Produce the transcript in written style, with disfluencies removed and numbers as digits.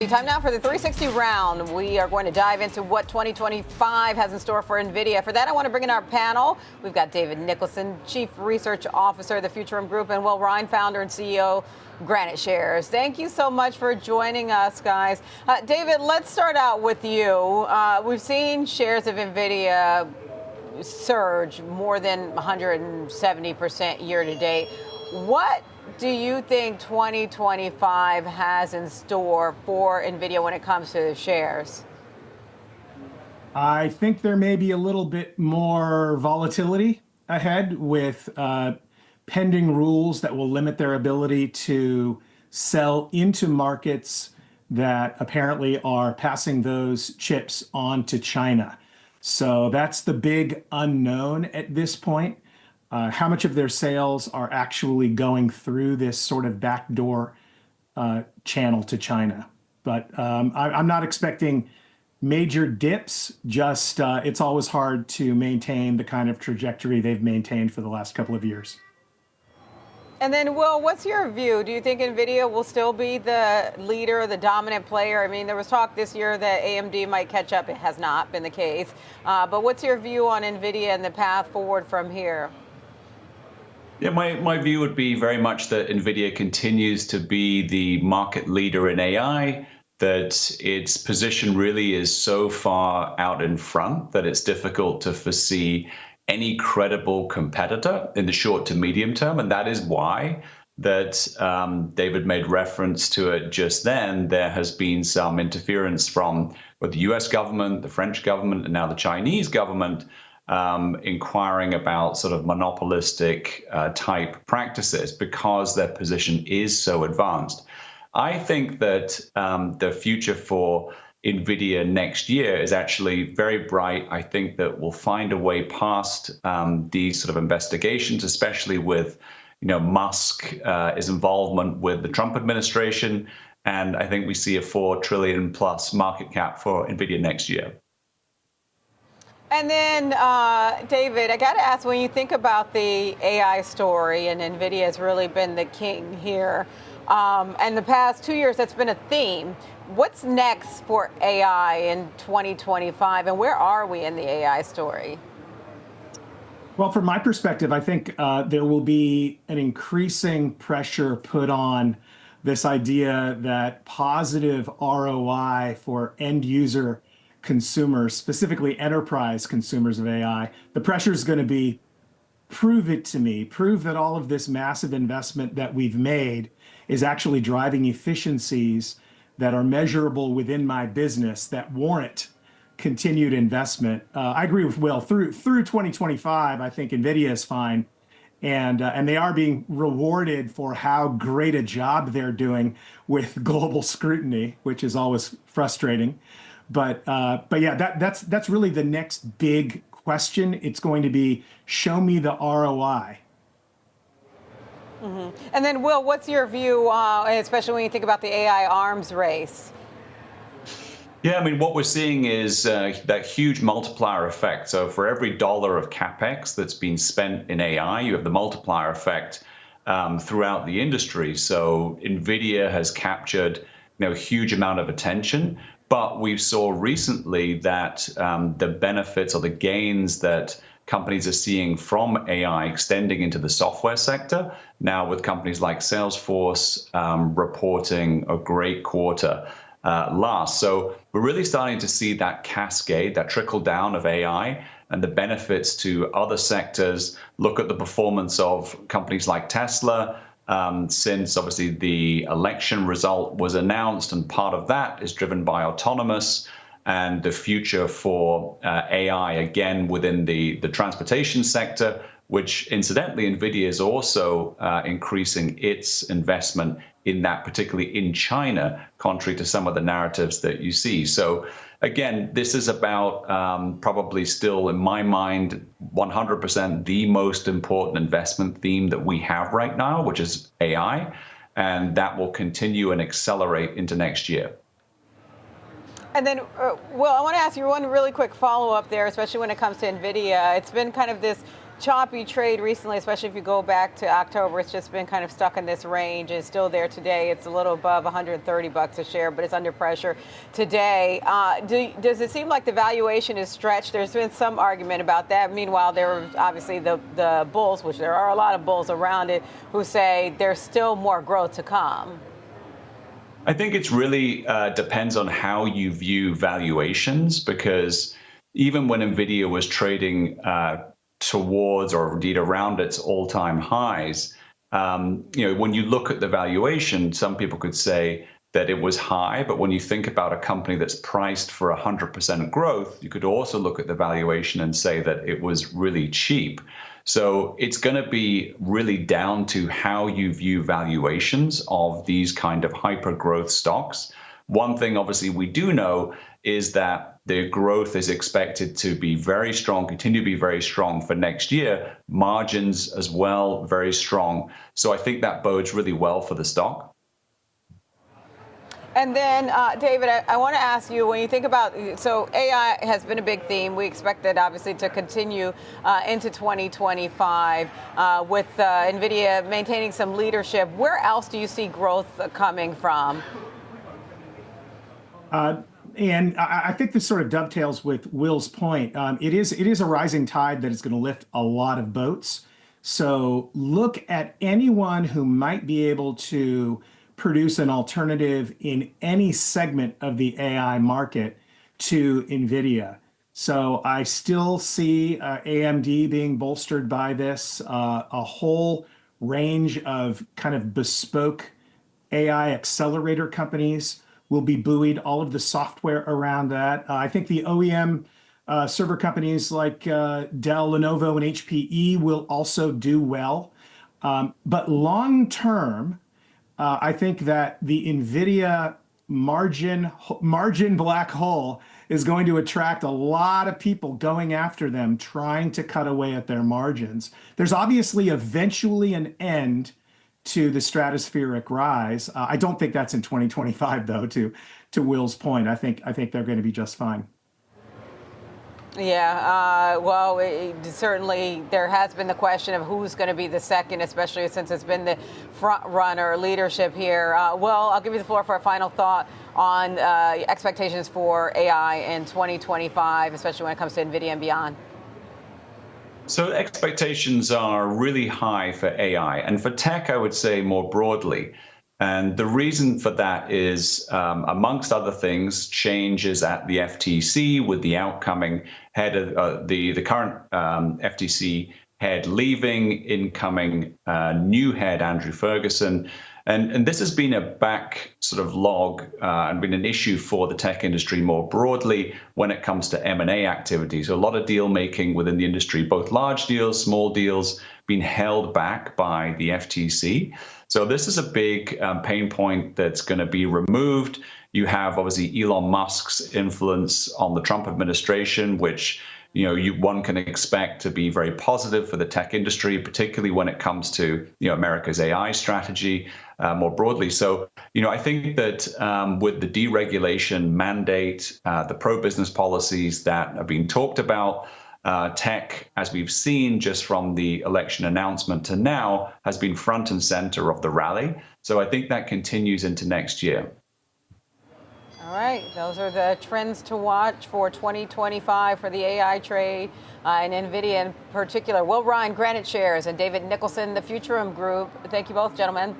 Time now for the 360 round. We are going to dive into what 2025 has in store for NVIDIA. For that, I want to bring in our panel. We've got David Nicholson, Chief Research Officer of the Futurum Group, and Will Rhind, founder and CEO, Granite Shares. Thank you so much for joining us, guys. David, let's start out with you. We've seen shares of NVIDIA surge more than 170% year to date. What do you think 2025 has in store for NVIDIA when it comes to the shares? I think there may be a little bit more volatility ahead with pending rules that will limit their ability to sell into markets that apparently are passing those chips on to China. So that's the big unknown at this point. How much of their sales are actually going through this sort of backdoor channel to China? But I'm not expecting major dips, just it's always hard to maintain the kind of trajectory they've maintained for the last couple of years. And then, Will, what's your view? Do you think NVIDIA will still be the leader, the dominant player? I mean, there was talk this year that AMD might catch up. It has not been the case. But what's your view on NVIDIA and the path forward from here? Yeah, my view would be very much that NVIDIA continues to be the market leader in AI, that its position really is so far out in front that it's difficult to foresee any credible competitor in the short to medium term. And that is why that David made reference to it just then. There has been some interference from the US government, the French government, and now the Chinese government inquiring about sort of monopolistic type practices because their position is so advanced. I think that the future for NVIDIA next year is actually very bright. I think that we'll find a way past these sort of investigations, especially with Musk's involvement with the Trump administration. And I think we see a $4 trillion plus market cap for NVIDIA next year. And then, David, I got to ask, when you think about the AI story, and NVIDIA has really been the king here, and the past 2 years, that's been a theme. What's next for AI in 2025, and where are we in the AI story? Well, from my perspective, I think there will be an increasing pressure put on this idea that positive ROI for end user consumers, specifically enterprise consumers of AI, the pressure is going to be, prove it to me, prove that all of this massive investment that we've made is actually driving efficiencies that are measurable within my business that warrant continued investment. I agree with Will. Through 2025, I think NVIDIA is fine, and they are being rewarded for how great a job they're doing with global scrutiny, which is always frustrating. But yeah, that's really the next big question. It's going to be, show me the ROI. Mm-hmm. And then, Will, what's your view, especially when you think about the AI arms race? Yeah, I mean, what we're seeing is that huge multiplier effect. So for every dollar of CapEx that's been spent in AI, you have the multiplier effect throughout the industry. So NVIDIA has captured a huge amount of attention. But we saw recently that the benefits or the gains that companies are seeing from AI extending into the software sector, now with companies like Salesforce reporting a great quarter last. So we're really starting to see that cascade, that trickle down of AI and the benefits to other sectors. Look at the performance of companies like Tesla. Since obviously the election result was announced, and part of that is driven by autonomous and the future for AI, again, within the transportation sector, which incidentally, NVIDIA is also increasing its investment in that, particularly in China, contrary to some of the narratives that you see. So again, this is about probably still, in my mind, 100% the most important investment theme that we have right now, which is AI, and that will continue and accelerate into next year. And then, Will, I want to ask you one really quick follow-up there, especially when it comes to NVIDIA. It's been kind of this choppy trade recently, especially if you go back to October. It's just been kind of stuck in this range. It's still there today. It's a little above 130 bucks a share, but it's under pressure today. Does it seem like the valuation is stretched? There's been some argument about that. Meanwhile, there are obviously the bulls, which there are a lot of bulls around it, who say there's still more growth to come. I think it's really depends on how you view valuations, because even when Nvidia was trading towards or indeed around its all-time highs, when you look at the valuation, some people could say that it was high, but when you think about a company that's priced for 100% growth, you could also look at the valuation and say that it was really cheap. So it's going to be really down to how you view valuations of these kind of hyper growth stocks. One thing, obviously, we do know is that the growth is expected to be very strong, continue to be very strong for next year. Margins as well, very strong. So I think that bodes really well for the stock. And then, David, I want to ask you, when you think about, so AI has been a big theme. We expect that obviously to continue into 2025 with NVIDIA maintaining some leadership. Where else do you see growth coming from? And I think this sort of dovetails with Will's point. It is a rising tide that is going to lift a lot of boats. So look at anyone who might be able to produce an alternative in any segment of the AI market to NVIDIA. So I still see AMD being bolstered by this, a whole range of kind of bespoke AI accelerator companies will be buoyed, all of the software around that. I think the OEM server companies like Dell, Lenovo, and HPE will also do well. But long term, I think that the NVIDIA margin black hole is going to attract a lot of people going after them, trying to cut away at their margins. There's obviously eventually an end to the stratospheric rise. I don't think that's in 2025, though. To Will's point, I think they're going to be just fine. Yeah, well, certainly there has been the question of who's going to be the second, especially since it's been the front runner leadership here. Well, I'll give you the floor for a final thought on expectations for AI in 2025, especially when it comes to NVIDIA and beyond. So expectations are really high for AI, and for tech, I would say more broadly. And the reason for that is, amongst other things, changes at the FTC with the outcoming head of the current FTC head leaving, incoming new head, Andrew Ferguson. And this has been a back sort of log and been an issue for the tech industry more broadly when it comes to M&A activity. So a lot of deal making within the industry, both large deals, small deals, being held back by the FTC. So this is a big pain point that's going to be removed. You have obviously Elon Musk's influence on the Trump administration, which one can expect to be very positive for the tech industry, particularly when it comes to America's AI strategy more broadly. So I think that with the deregulation mandate, the pro-business policies that are being talked about, tech, as we've seen just from the election announcement to now, has been front and center of the rally. So I think that continues into next year. All right, those are the trends to watch for 2025 for the AI trade and NVIDIA in particular. Will Rhind, Granite Shares, and David Nicholson, the Futurum Group. Thank you both, gentlemen.